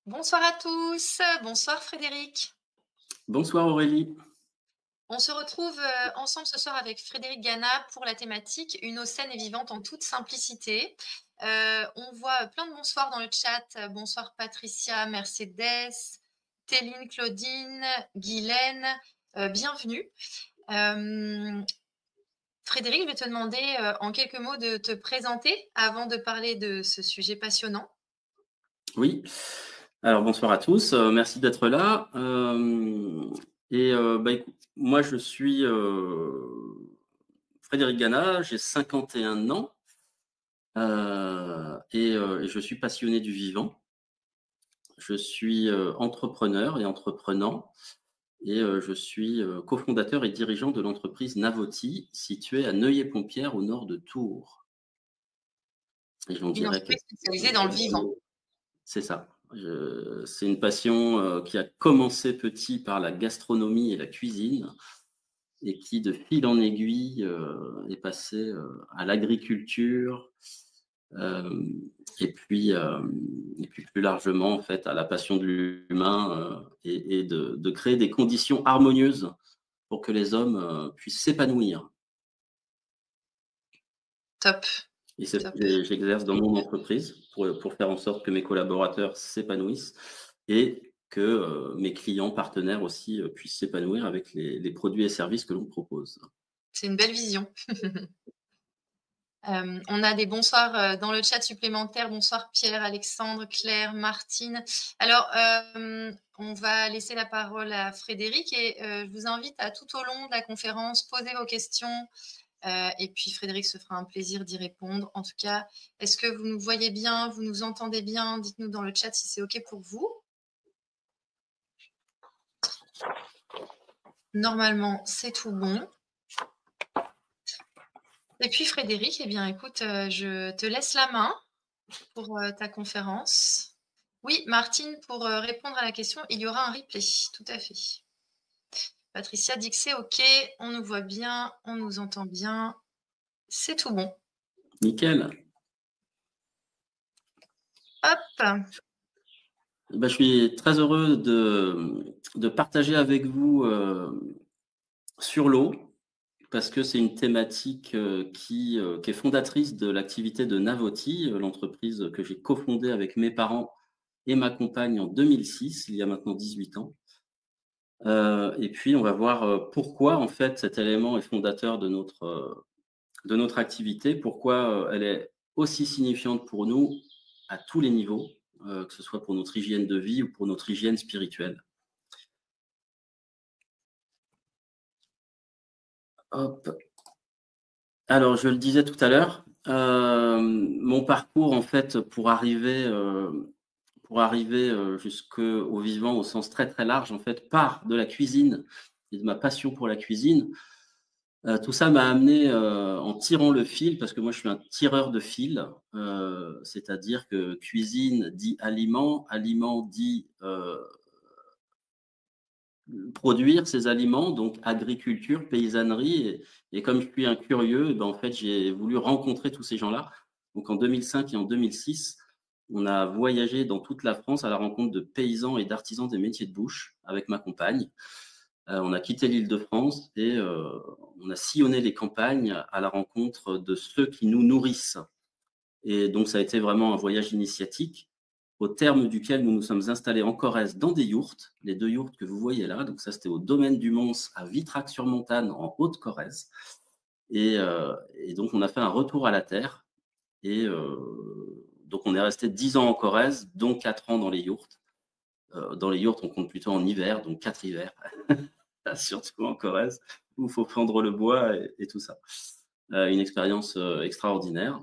Bonsoir à tous, bonsoir Frédéric. Bonsoir Aurélie. On se retrouve ensemble ce soir avec Frédéric Gana pour la thématique Une eau saine et vivante en toute simplicité. On voit plein de bonsoirs dans le chat. Bonsoir Patricia, Mercedes, Téline, Claudine, Guylaine, bienvenue. Frédéric, je vais te demander en quelques mots de te présenter avant de parler de ce sujet passionnant. Oui, alors bonsoir à tous, merci d'être là. Écoute, moi je suis, Frédéric Gana, j'ai 51 ans, et je suis passionné du vivant. Je suis, entrepreneur et entreprenant je suis, cofondateur et dirigeant de l'entreprise Navoti, située à Neuillé-Pont-Pierre au nord de Tours. Et j'en Une dirai entreprise quelques spécialisée dans le vivant. mots. C'est ça. Je C'est une passion, qui a commencé petit par la gastronomie et la cuisine et qui, de fil en aiguille, est passée, à l'agriculture, hem et puis plus largement, en fait, à la passion de l'humain, et de créer des conditions harmonieuses pour que les hommes, puissent s'épanouir. Top, Et c'est ce top. que j'exerce dans mon entreprise pour faire en sorte que mes collaborateurs s'épanouissent et que, mes clients partenaires aussi, puissent s'épanouir avec les produits et services que l'on propose. C'est une belle vision. On a des bonsoirs, dans le chat supplémentaires. Bonsoir Pierre, Alexandre, Claire, Martine. Alors, on va laisser la parole à Frédéric et je vous invite à tout au long de la conférence, poser vos questions, et puis Frédéric se fera un plaisir d'y répondre. En tout cas, est-ce que vous nous voyez bien? Vous nous entendez bien? Dites-nous dans le chat si c'est OK pour vous. Normalement, c'est tout bon. Et puis Frédéric, eh bien écoute, je te laisse la main pour, ta conférence. Oui, Martine, pour, répondre à la question, il y aura un replay, tout à fait. Patricia dit que c'est OK, on nous voit bien, on nous entend bien, c'est tout bon. Nickel. Hop! Bah, je suis très heureux de partager avec vous, sur l'eau, parce que c'est une thématique, qui est fondatrice de l'activité de Navoti, l'entreprise que j'ai cofondée avec mes parents et ma compagne en 2006, il y a maintenant 18 ans. Et puis on va voir, pourquoi en fait cet élément est fondateur de notre activité, pourquoi, elle est aussi signifiante pour nous à tous les niveaux, que ce soit pour notre hygiène de vie ou pour notre hygiène spirituelle. Hop. Alors je le disais tout à l'heure, mon parcours en fait pour arriver, jusqu'au vivant au sens très, très large en fait, part de la cuisine et de ma passion pour la cuisine. Tout ça m'a amené, en tirant le fil, parce que moi je suis un tireur de fil, c'est-à-dire que cuisine dit aliment, aliment dit, produire ces aliments, donc agriculture, paysannerie et comme je suis un curieux, eh ben, en fait, j'ai voulu rencontrer tous ces gens-là. Donc en 2005 et en 2006, on a voyagé dans toute la France à la rencontre de paysans et d'artisans des métiers de bouche avec ma compagne. On a quitté l'Île-de-France et on a sillonné les campagnes à la rencontre de ceux qui nous nourrissent. Et donc ça a été vraiment un voyage initiatique au terme duquel nous nous sommes installés en Corrèze dans des yourtes, les 2 yourtes que vous voyez là. Donc ça, c'était au domaine du Mons à Vitrac-sur-Montagne en Haute-Corrèze et donc on a fait un retour à la terre et donc on est resté 10 ans en Corrèze, dont 4 ans dans les yourtes. Dans les yourtes, on compte plutôt en hiver, donc 4 hivers. Surtout en Corrèze, où il faut fendre le bois et tout ça. Une expérience extraordinaire.